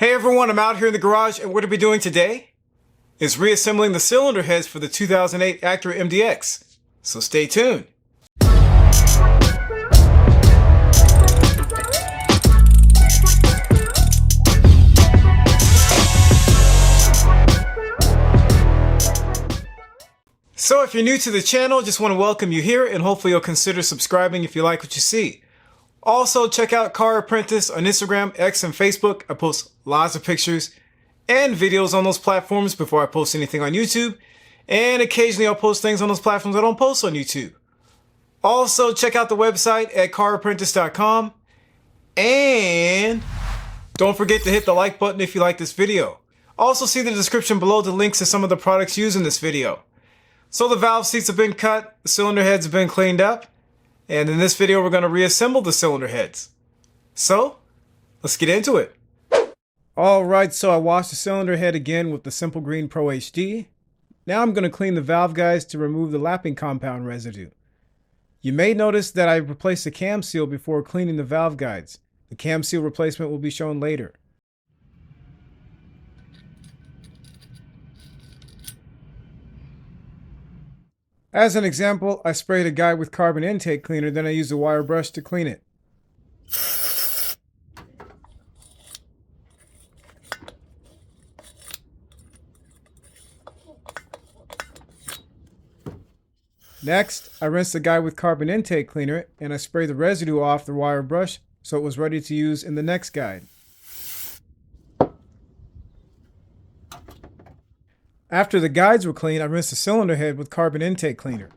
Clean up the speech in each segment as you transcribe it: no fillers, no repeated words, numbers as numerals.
Hey everyone, I'm out here in the garage and what we're doing today is reassembling the cylinder heads for the 2008 Acura MDX. So stay tuned. So if you're new to the channel, just want to welcome you here and hopefully you'll consider subscribing if you like what you see. Also, check out Car Apprentice on Instagram, X, and Facebook. I post lots of pictures and videos on those platforms before I post anything on YouTube. And occasionally I'll post things on those platforms I don't post on YouTube. Also, check out the website at carapprentice.com. And don't forget to hit the like button if you like this video. Also, see the description below the links to some of the products used in this video. So the valve seats have been cut, the cylinder heads have been cleaned up. And in this video, we're going to reassemble the cylinder heads. So, let's get into it. Alright, so I washed the cylinder head again with the Simple Green Pro HD. Now I'm going to clean the valve guides to remove the lapping compound residue. You may notice that I replaced the cam seal before cleaning the valve guides. The cam seal replacement will be shown later. As an example, I sprayed a guide with carbon intake cleaner, then I used a wire brush to clean it. Next, I rinsed the guide with carbon intake cleaner and I sprayed the residue off the wire brush so it was ready to use in the next guide. After the guides were clean, I rinsed the cylinder head with carbon intake cleaner.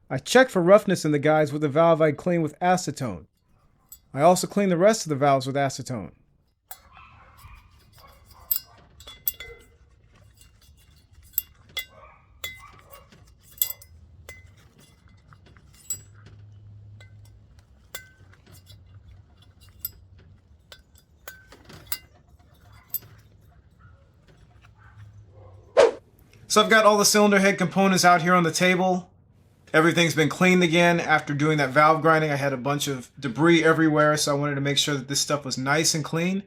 I checked for roughness in the guides with the valve I cleaned with acetone. I also cleaned the rest of the valves with acetone. So I've got all the cylinder head components out here on the table. Everything's been cleaned again. After doing that valve grinding, I had a bunch of debris everywhere, so I wanted to make sure that this stuff was nice and clean.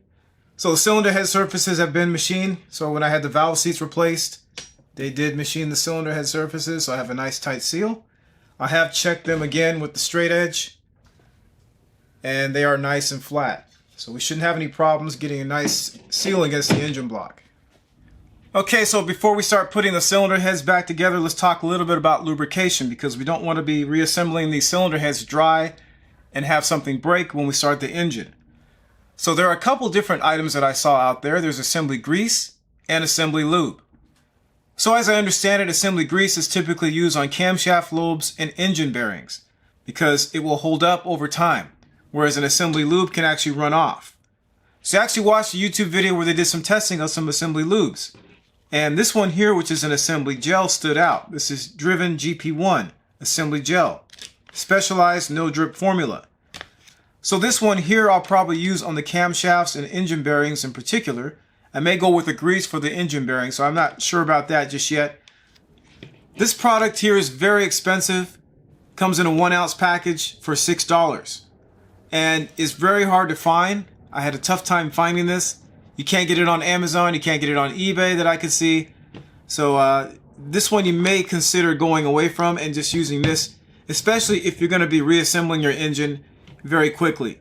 So the cylinder head surfaces have been machined. So when I had the valve seats replaced, they did machine the cylinder head surfaces, so I have a nice tight seal. I have checked them again with the straight edge, and they are nice and flat. So we shouldn't have any problems getting a nice seal against the engine block. Okay, so before we start putting the cylinder heads back together, let's talk a little bit about lubrication because we don't want to be reassembling these cylinder heads dry and have something break when we start the engine. So there are a couple different items that I saw out there. There's assembly grease and assembly lube. So as I understand it, assembly grease is typically used on camshaft lobes and engine bearings because it will hold up over time, whereas an assembly lube can actually run off. So I actually watched a YouTube video where they did some testing of some assembly lubes. And this one here, which is an assembly gel, stood out. This is Driven GP1 assembly gel, specialized no drip formula. So this one here I'll probably use on the camshafts and engine bearings in particular. I may go with the grease for the engine bearing, so I'm not sure about that just yet. This product here is very expensive. Comes in a 1-ounce package for $6 and is very hard to find. I had a tough time finding this. You can't get it on Amazon, you can't get it on eBay that I could see. So this one you may consider going away from and just using this, especially if you're going to be reassembling your engine very quickly.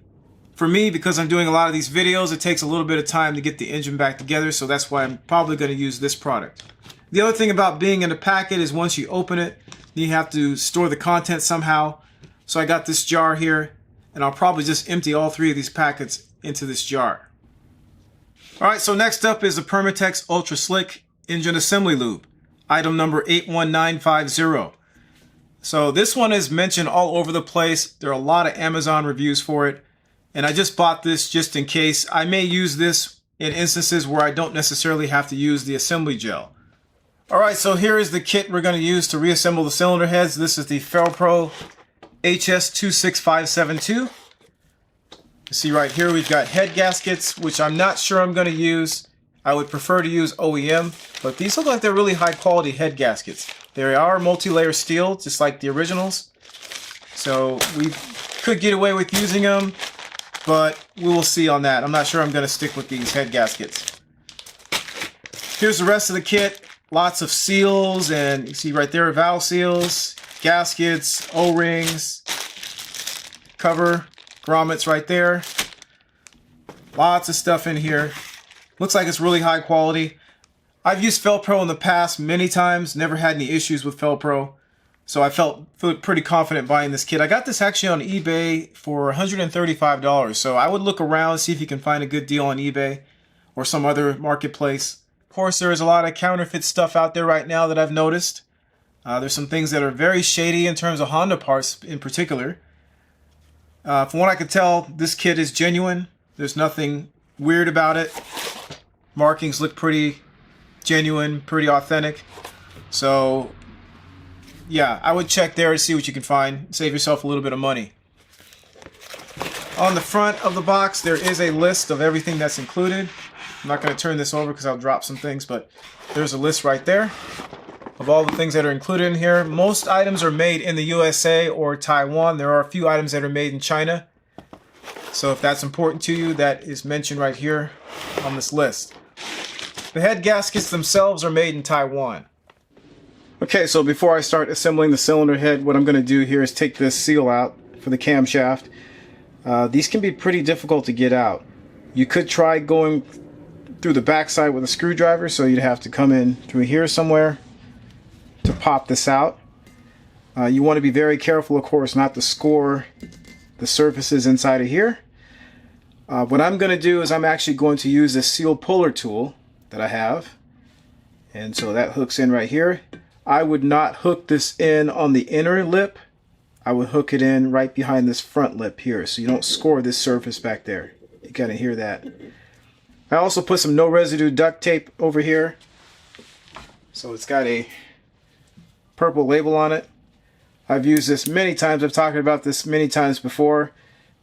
For me, because I'm doing a lot of these videos, it takes a little bit of time to get the engine back together, so that's why I'm probably going to use this product. The other thing about being in a packet is once you open it, you have to store the contents somehow. So I got this jar here, and I'll probably just empty all 3 of these packets into this jar. Alright, so next up is the Permatex Ultra Slick Engine Assembly Lube. item number 81950. So this one is mentioned all over the place. There are a lot of Amazon reviews for it. And I just bought this just in case. I may use this in instances where I don't necessarily have to use the assembly gel. Alright, so here is the kit we're going to use to reassemble the cylinder heads. This is the Felpro HS26572. You see right here we've got head gaskets, which I'm not sure I'm going to use. I would prefer to use OEM, but these look like they're really high quality head gaskets. They are multi-layer steel, just like the originals. So we could get away with using them, but we will see on that. I'm not sure I'm going to stick with these head gaskets. Here's the rest of the kit. Lots of seals, and you see right there valve seals, gaskets, O-rings, cover, grommets right there. Lots of stuff in here. Looks like it's really high quality. I've used Felpro in the past many times, never had any issues with Felpro. So I felt pretty confident buying this kit. I got this actually on eBay for $135. So I would look around, see if you can find a good deal on eBay or some other marketplace. Of course, there is a lot of counterfeit stuff out there right now that I've noticed. There's some things that are very shady in terms of Honda parts in particular. From what I could tell, this kit is genuine. There's nothing weird about it. Markings look pretty genuine, pretty authentic. So yeah, I would check there to see what you can find. Save yourself a little bit of money. On the front of the box, there is a list of everything that's included. I'm not going to turn this over because I'll drop some things, but there's a list right there of all the things that are included in here. Most items are made in the USA or Taiwan. There are a few items that are made in China. So if that's important to you, that is mentioned right here on this list. The head gaskets themselves are made in Taiwan. Okay, so before I start assembling the cylinder head, what I'm going to do here is take this seal out for the camshaft. These can be pretty difficult to get out. You could try going through the backside with a screwdriver, so you'd have to come in through here somewhere to pop this out. You want to be very careful, of course, not to score the surfaces inside of here. What I'm going to do is I'm actually going to use this seal puller tool that I have, and so that hooks in right here. I would not hook this in on the inner lip. I would hook it in right behind this front lip here, so you don't score this surface back there. You kind of hear that. I also put some no residue duct tape over here, so it's got a purple label on it. I've used this many times. I've talked about this many times before.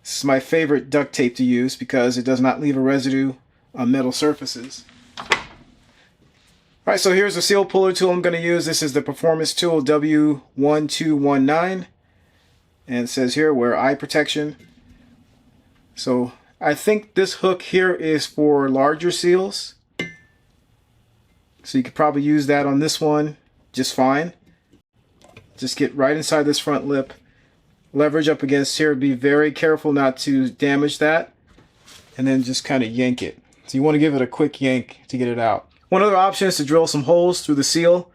This is my favorite duct tape to use because it does not leave a residue on metal surfaces. Alright, so here's the seal puller tool I'm going to use. This is the Performance Tool W1219. And it says here, wear eye protection. So I think this hook here is for larger seals. So you could probably use that on this one just fine. Just get right inside this front lip. Leverage up against here. Be very careful not to damage that. And then just kind of yank it. So you want to give it a quick yank to get it out. One other option is to drill some holes through the seal.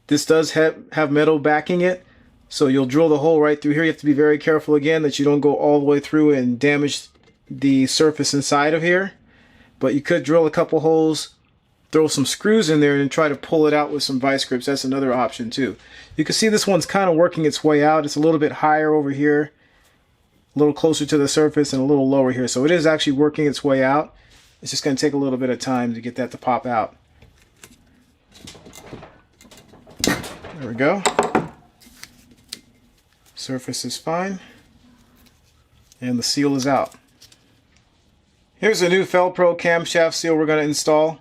This does have metal backing it, so you'll drill the hole right through here. You have to be very careful again that you don't go all the way through and damage the surface inside of here. But you could drill a couple holes, throw some screws in there, and try to pull it out with some vice grips. That's another option too. You can see this one's kind of working its way out. It's a little bit higher over here, a little closer to the surface, and a little lower here. So it is actually working its way out. It's just going to take a little bit of time to get that to pop out. There we go. Surface is fine. And the seal is out. Here's a new Felpro camshaft seal we're going to install.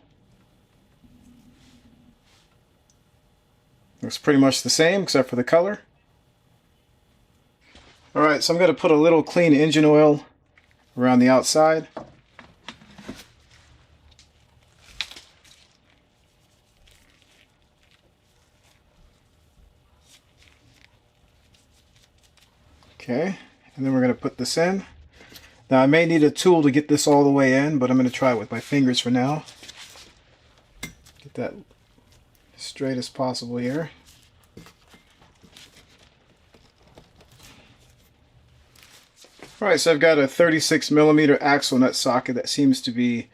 Looks pretty much the same except for the color. Alright, so I'm going to put a little clean engine oil around the outside. Okay, and then we're going to put this in. Now I may need a tool to get this all the way in, but I'm going to try it with my fingers for now. Get that straight as possible here. Alright, so I've got a 36mm axle nut socket that seems to be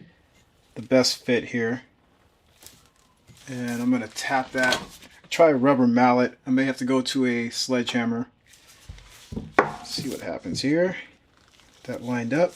the best fit here. And I'm going to tap that. Try a rubber mallet. I may have to go to a sledgehammer. See what happens here. That lined up.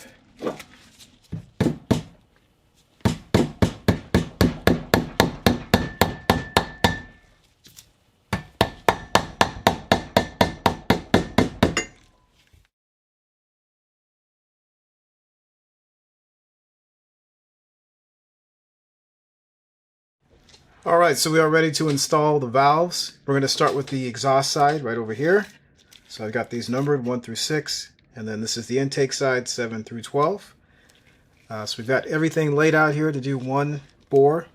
Alright, so we are ready to install the valves. We're going to start with the exhaust side right over here. So I've got these numbered 1 through 6, and then this is the intake side 7 through 12. So we've got everything laid out here to do one bore.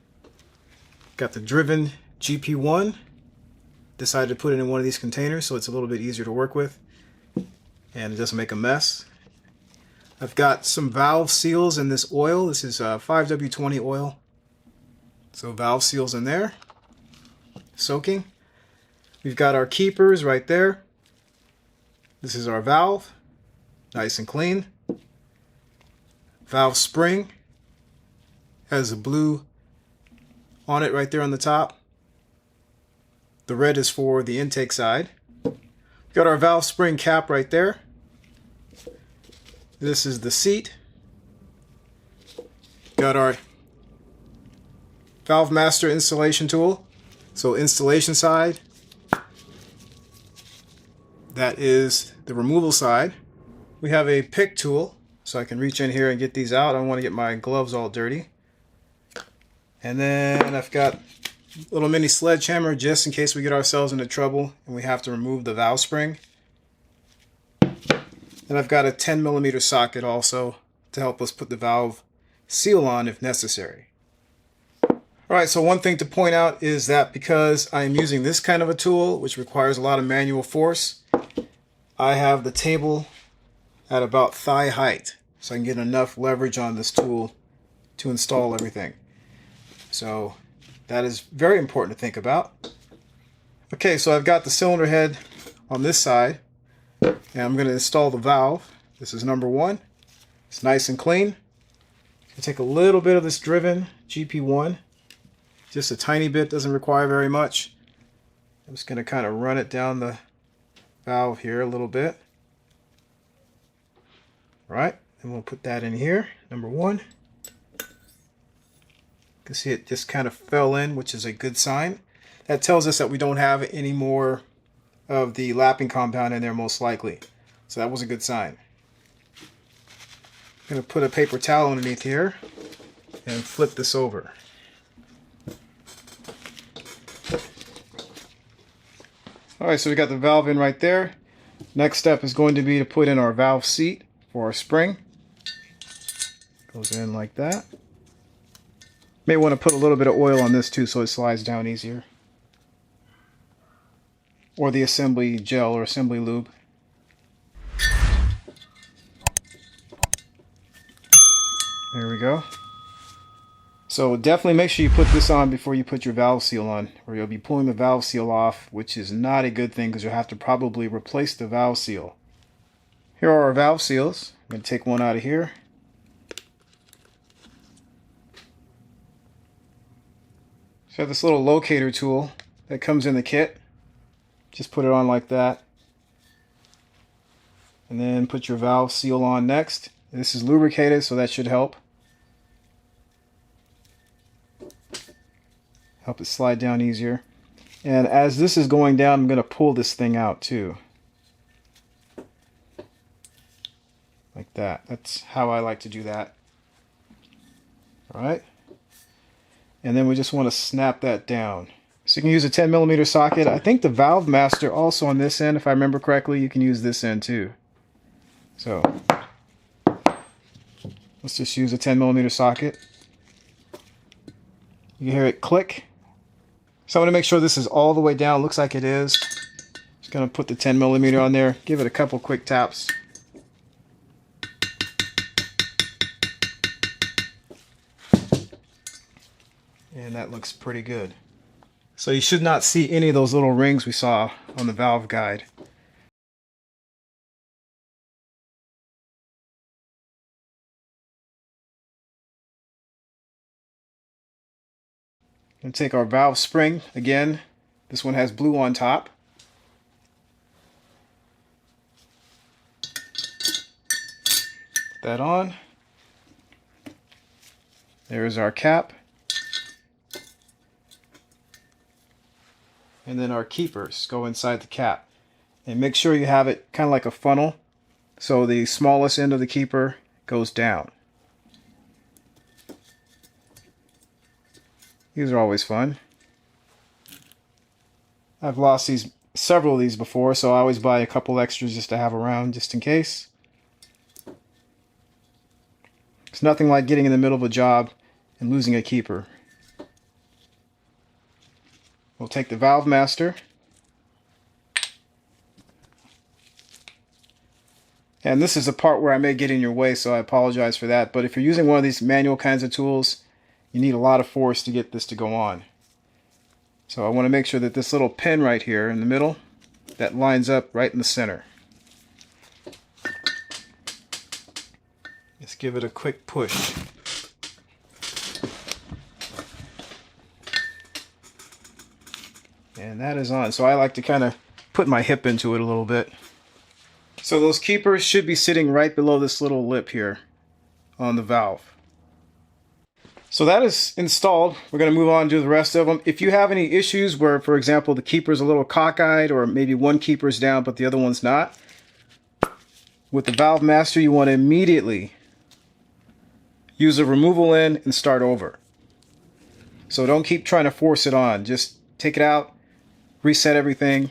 Got the driven GP1. Decided to put it in one of these containers so it's a little bit easier to work with and it doesn't make a mess. I've got some valve seals in this oil. This is 5W20 oil. So valve seals in there, soaking. We've got our keepers right there. This is our valve, nice and clean. Valve spring has a blue on it right there on the top. The red is for the intake side. We've got our valve spring cap right there. This is the seat. Got our Valve Master installation tool. So installation side, that is the removal side. We have a pick tool, so I can reach in here and get these out. I don't want to get my gloves all dirty. And then I've got a little mini sledgehammer just in case we get ourselves into trouble and we have to remove the valve spring. And I've got a 10mm socket also to help us put the valve seal on if necessary. Alright, so one thing to point out is that because I am using this kind of a tool, which requires a lot of manual force, I have the table at about thigh height, so I can get enough leverage on this tool to install everything. So that is very important to think about. Okay, so I've got the cylinder head on this side, and I'm going to install the valve. This is number 1. It's nice and clean. I take a little bit of this driven GP1. Just a tiny bit, doesn't require very much. I'm just going to kind of run it down the valve here a little bit. Right, and we'll put that in here, number 1. You can see it just kind of fell in, which is a good sign. That tells us that we don't have any more of the lapping compound in there most likely. So that was a good sign. I'm going to put a paper towel underneath here and flip this over. Alright, so we got the valve in right there. Next step is going to be to put in our valve seat for our spring. Goes in like that. May want to put a little bit of oil on this too so it slides down easier. Or the assembly gel or assembly lube. There we go. So definitely make sure you put this on before you put your valve seal on, or you'll be pulling the valve seal off, which is not a good thing because you'll have to probably replace the valve seal. Here are our valve seals. I'm going to take one out of here. So I have this little locator tool that comes in the kit. Just put it on like that. And then put your valve seal on next. This is lubricated, so that should help. Help it slide down easier. And as this is going down, I'm going to pull this thing out too. Like that. That's how I like to do that. Alright. And then we just want to snap that down. So you can use a 10mm socket. I think the Valve Master also on this end, if I remember correctly, you can use this end too. So let's just use a 10mm socket. You hear it click. So I want to make sure this is all the way down. Looks like it is. Just going to put the 10mm on there. Give it a couple quick taps. And that looks pretty good. So you should not see any of those little rings we saw on the valve guide. And take our valve spring again. This one has blue on top. Put that on. There's our cap. And then our keepers go inside the cap. And make sure you have it kind of like a funnel, so the smallest end of the keeper goes down. These are always fun. I've lost several of these before, so I always buy a couple extras just to have around, just in case. It's nothing like getting in the middle of a job and losing a keeper. We'll take the valve master. And this is a part where I may get in your way, so I apologize for that. But if you're using one of these manual kinds of tools, you need a lot of force to get this to go on. So I want to make sure that this little pin right here in the middle, that lines up right in the center. Just give it a quick push. And that is on. So I like to kind of put my hip into it a little bit. So those keepers should be sitting right below this little lip here on the valve. So that is installed. We're going to move on and do the rest of them. If you have any issues where, for example, the keeper is a little cockeyed, or maybe one keeper is down but the other one's not, with the valve master you want to immediately use a removal end and start over. So don't keep trying to force it on. Just take it out, reset everything,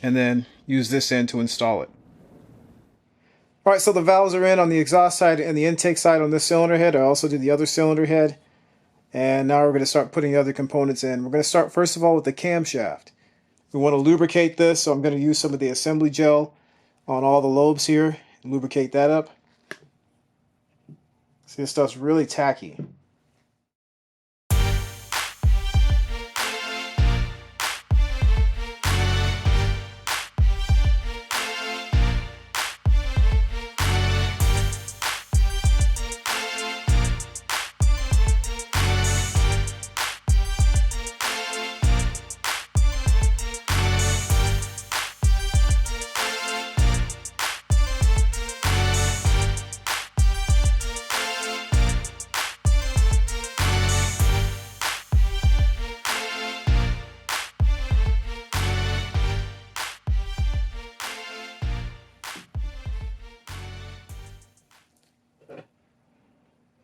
and then use this end to install it. Alright, so the valves are in on the exhaust side and the intake side on this cylinder head. I also did the other cylinder head. And now we're going to start putting the other components in. We're going to start first of all with the camshaft. We want to lubricate this, so I'm going to use some of the assembly gel on all the lobes here and lubricate that up. See, this stuff's really tacky.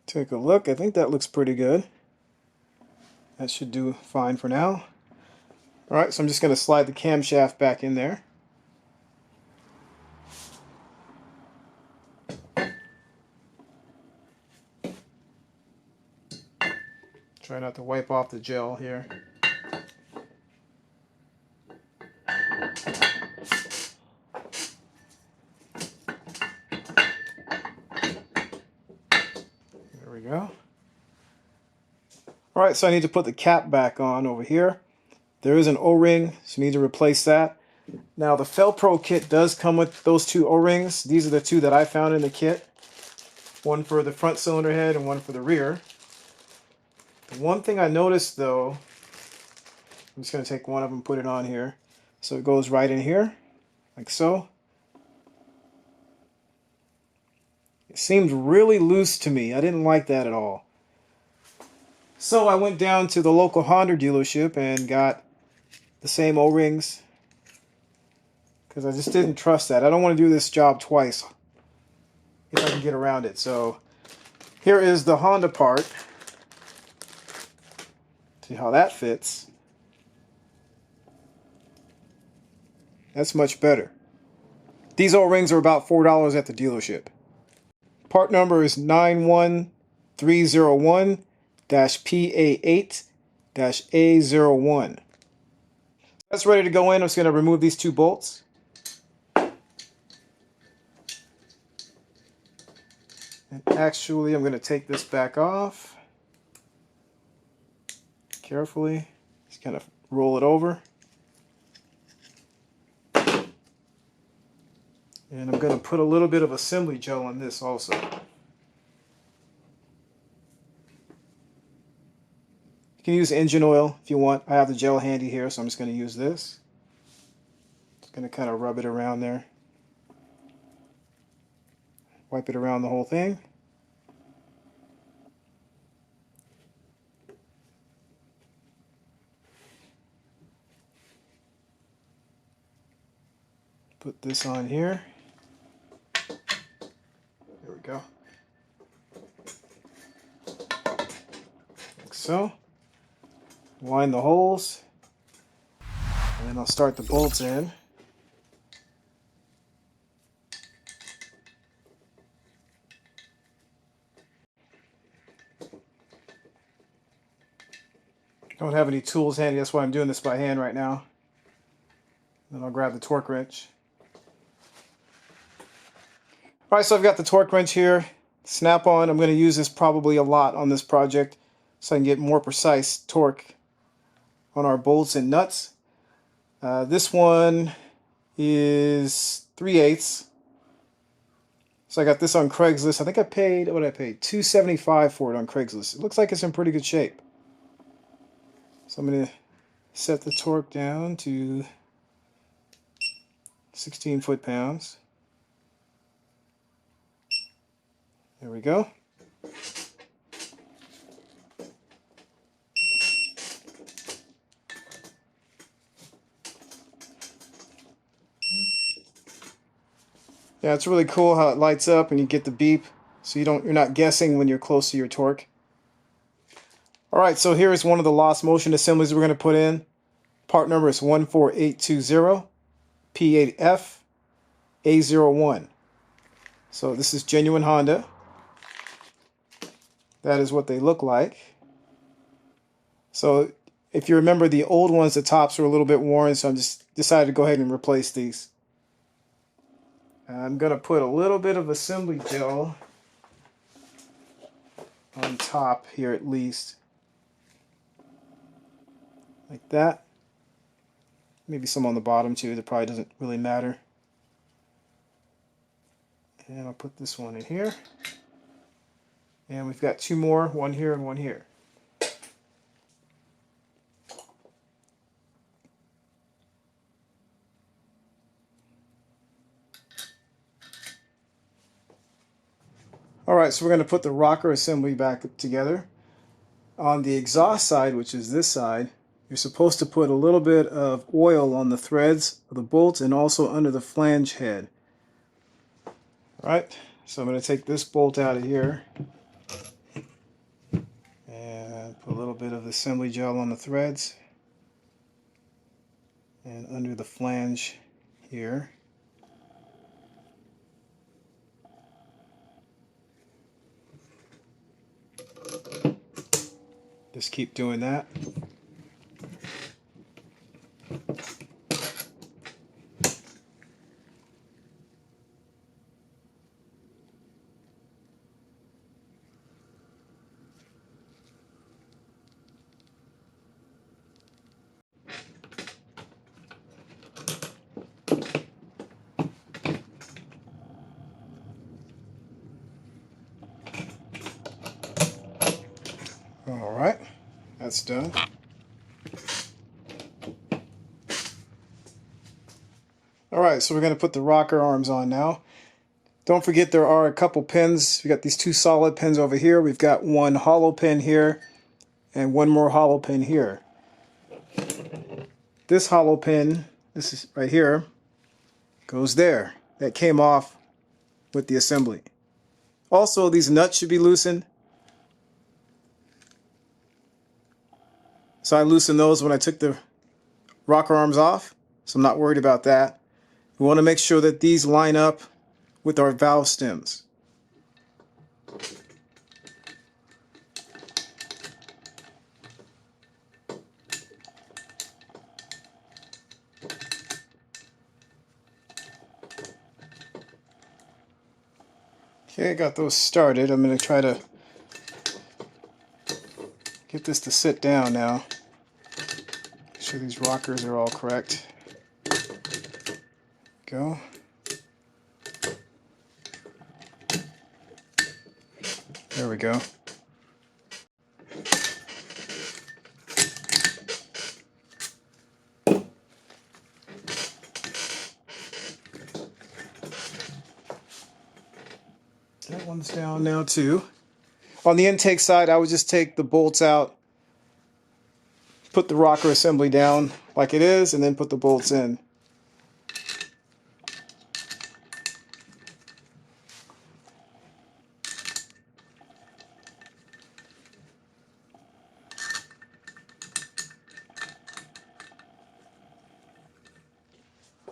Take a look. I think that looks pretty good. That should do fine for now. Alright, so I'm just going to slide the camshaft back in there. Try not to wipe off the gel here. There we go. Alright, so I need to put the cap back on over here. There is an O-ring, so you need to replace that. Now the Felpro kit does come with those two O-rings. These are the two that I found in the kit. One for the front cylinder head and one for the rear. The one thing I noticed though, I'm just going to take one of them and put it on here. So it goes right in here, like so. It seemed really loose to me. I didn't like that at all. So I went down to the local Honda dealership and got the same O-rings, because I just didn't trust that. I don't want to do this job twice if I can get around it. So here is the Honda part. See how that fits. That's much better. These O-rings are about $4 at the dealership. Part number is 91301-PA8-A01. That's ready to go in. I'm just going to remove these two bolts. And actually, I'm going to take this back off. Carefully. Just kind of roll it over. And I'm going to put a little bit of assembly gel on this also. You can use engine oil if you want. I have the gel handy here, so I'm just going to use this. Just going to kind of rub it around there. Wipe it around the whole thing. Put this on here. There we go. Like so. Line the holes. And then I'll start the bolts in. Don't have any tools handy, that's why I'm doing this by hand right now. Then I'll grab the torque wrench. Alright, so I've got the torque wrench here. Snap-on. I'm going to use this probably a lot on this project so I can get more precise torque on our bolts and nuts. This one is 3/8. So I got this on Craigslist. I think I paid, what did I pay? $275 for it on Craigslist. It looks like it's in pretty good shape. So I'm going to set the torque down to 16 foot-pounds. There we go. Yeah, it's really cool how it lights up and you get the beep, so you're not guessing when you're close to your torque. Alright, so here's one of the lost motion assemblies we're going to put in. Part number is 14820 P8F A01. So this is genuine Honda. That is what they look like. So if you remember the old ones, the tops were a little bit worn, so I just decided to go ahead and replace these. I'm going to put a little bit of assembly gel on top here at least. Like that. Maybe some on the bottom too, that probably doesn't really matter. And I'll put this one in here. And we've got two more, one here and one here. Alright, so we're going to put the rocker assembly back together. On the exhaust side, which is this side, you're supposed to put a little bit of oil on the threads of the bolts and also under the flange head. Alright, so I'm going to take this bolt out of here and put a little bit of assembly gel on the threads and under the flange here. Just keep doing that. Alright, that's done. Alright, so we're going to put the rocker arms on now. Don't forget there are a couple pins. We got these two solid pins over here. We've got one hollow pin here and one more hollow pin here. This hollow pin, this is right here, goes there. That came off with the assembly. Also, these nuts should be loosened. So I loosened those when I took the rocker arms off, so I'm not worried about that. We want to make sure that these line up with our valve stems. Okay, I got those started. I'm going to try to get this to sit down now. Make sure these rockers are all correct. Go. There we go. That one's down now too. On the intake side, I would just take the bolts out, put the rocker assembly down like it is, and then put the bolts in.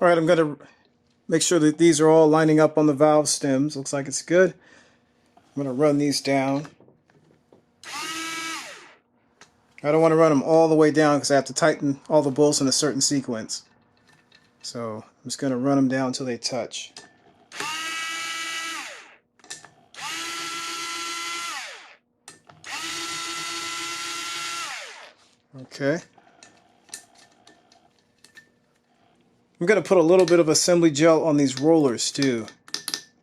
All right, I'm going to make sure that these are all lining up on the valve stems. Looks like it's good. I'm going to run these down. I don't want to run them all the way down because I have to tighten all the bolts in a certain sequence. So I'm just going to run them down until they touch. Okay. I'm going to put a little bit of assembly gel on these rollers too.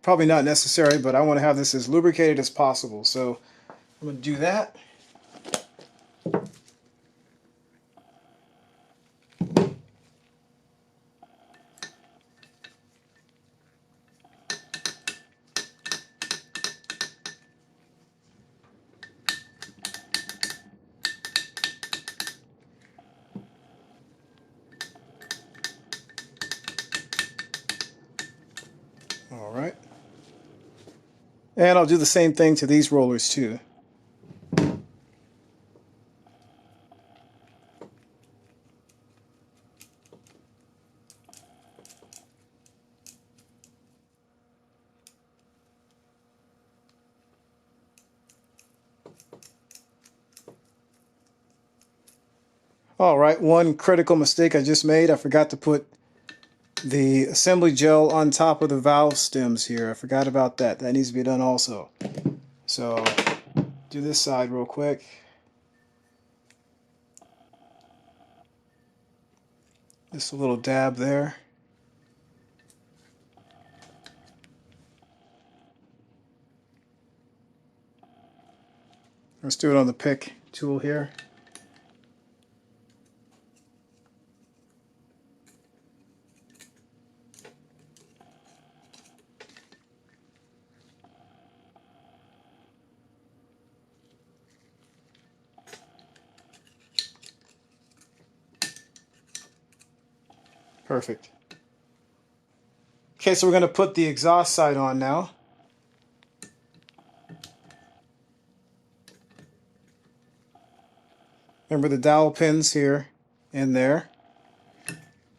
Probably not necessary, but I want to have this as lubricated as possible. So I'm going to do that. All right. And I'll do the same thing to these rollers too. All right, one critical mistake I just made. I forgot to put the assembly gel on top of the valve stems here. I forgot about that. That needs to be done also. So do this side real quick. Just a little dab there. Let's do it on the pick tool here. Perfect. Okay, so we're going to put the exhaust side on now. Remember the dowel pins here and there.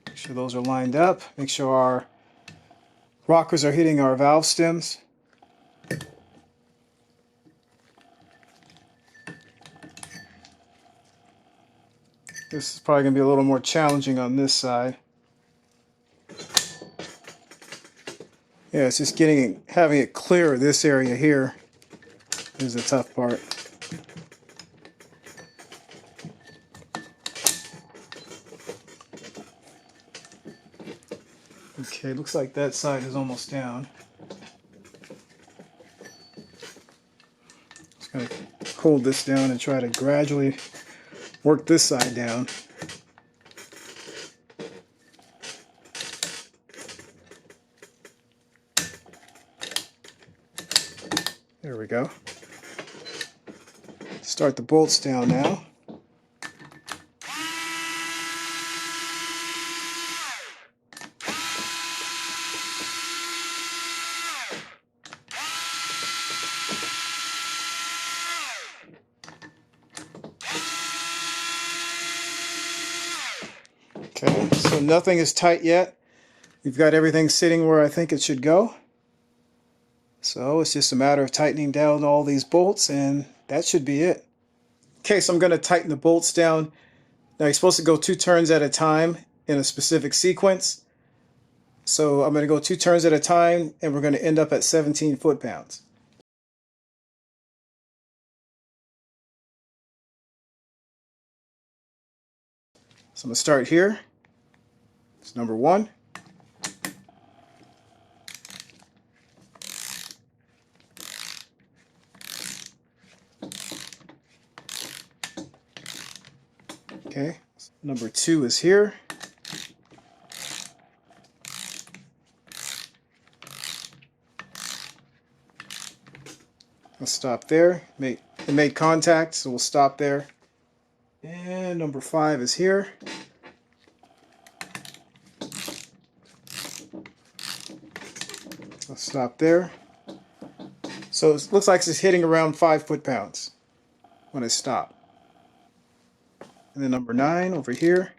Make sure those are lined up. Make sure our rockers are hitting our valve stems. This is probably going to be a little more challenging on this side. Yeah, it's just having it clear this area here is the tough part. Okay, looks like that side is almost down. Just going to hold this down and try to gradually work this side down. There we go. Start the bolts down now. Okay, so nothing is tight yet. We've got everything sitting where I think it should go. So it's just a matter of tightening down all these bolts and that should be it. Okay, so I'm going to tighten the bolts down. Now you're supposed to go 2 turns at a time in a specific sequence. So I'm going to go 2 turns at a time and we're going to end up at 17 foot-pounds. So I'm going to start here. It's number 1. Okay, number 2 is here. I'll stop there. It made contact, so we'll stop there. And number 5 is here. I'll stop there. So it looks like it's hitting around 5 foot-pounds when I stop. And then number 9 over here.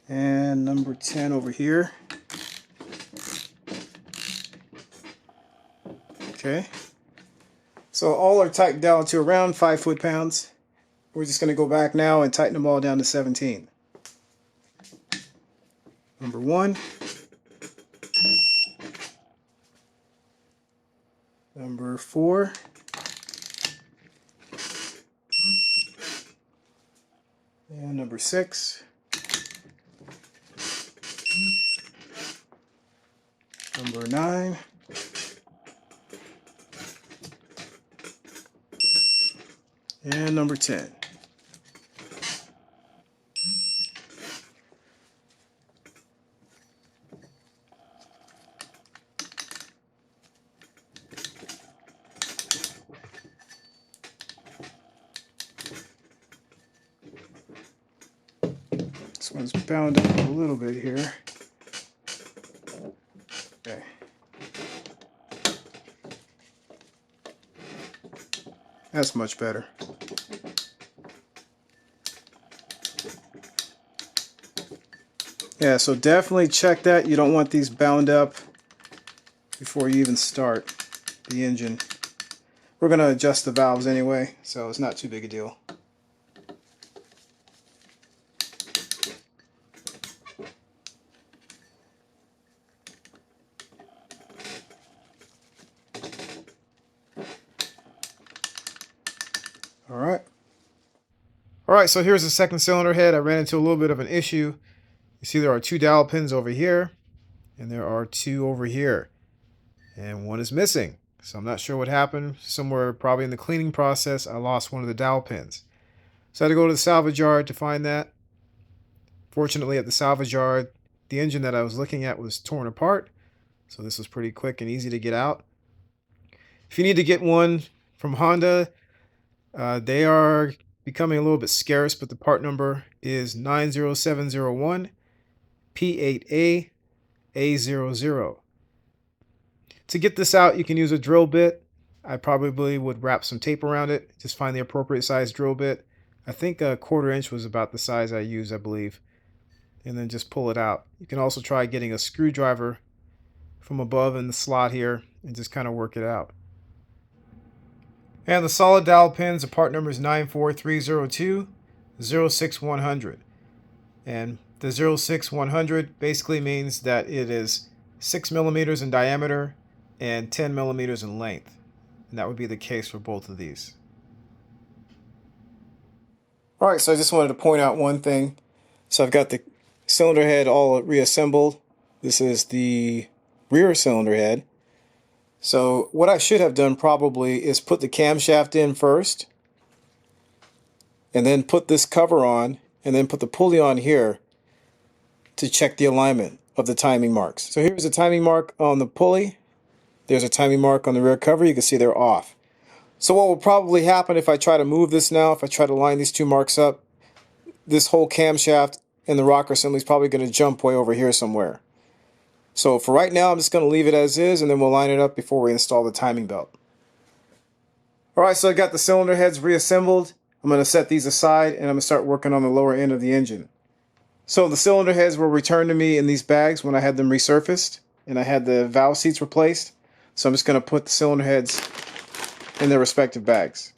And number 10 over here. Okay. So all are tightened down to around 5 foot-pounds. We're just going to go back now and tighten them all down to 17. Number 1. Number 4. And number 6. Number 9. And number 10. This one's bound up a little bit here. Okay. That's much better. Yeah, so definitely check that. You don't want these bound up before you even start the engine. We're going to adjust the valves anyway, so it's not too big a deal. Alright, so here's the second cylinder head. I ran into a little bit of an issue. You see there are 2 dowel pins over here, and there are 2 over here. And one is missing. So I'm not sure what happened. Somewhere probably in the cleaning process, I lost one of the dowel pins. So I had to go to the salvage yard to find that. Fortunately, at the salvage yard, the engine that I was looking at was torn apart. So this was pretty quick and easy to get out. If you need to get one from Honda, they are becoming a little bit scarce, but the part number is 90701 P8A A00. To get this out, you can use a drill bit. I probably would wrap some tape around it. Just find the appropriate size drill bit. I think a 1/4 inch was about the size I used, I believe. And then just pull it out. You can also try getting a screwdriver from above in the slot here and just kind of work it out. And the solid dowel pins, the part number is 94302 06100. And the 06100 basically means that it is 6 millimeters in diameter and 10 millimeters in length. And that would be the case for both of these. Alright, so I just wanted to point out one thing. So I've got the cylinder head all reassembled. This is the rear cylinder head. So what I should have done probably is put the camshaft in first, and then put this cover on, and then put the pulley on here to check the alignment of the timing marks. So here's a timing mark on the pulley. There's a timing mark on the rear cover. You can see they're off. So what will probably happen if I try to move this now, if I try to line these 2 marks up, this whole camshaft and the rocker assembly is probably going to jump way over here somewhere. So for right now, I'm just going to leave it as is, and then we'll line it up before we install the timing belt. Alright, so I got the cylinder heads reassembled. I'm going to set these aside, and I'm going to start working on the lower end of the engine. So the cylinder heads were returned to me in these bags when I had them resurfaced, and I had the valve seats replaced. So I'm just going to put the cylinder heads in their respective bags.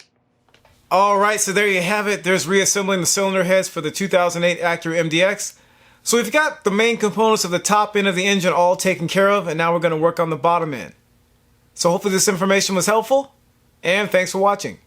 Alright, so there you have it. There's reassembling the cylinder heads for the 2008 Acura MDX. So we've got the main components of the top end of the engine all taken care of, and now we're going to work on the bottom end. So hopefully this information was helpful, and thanks for watching.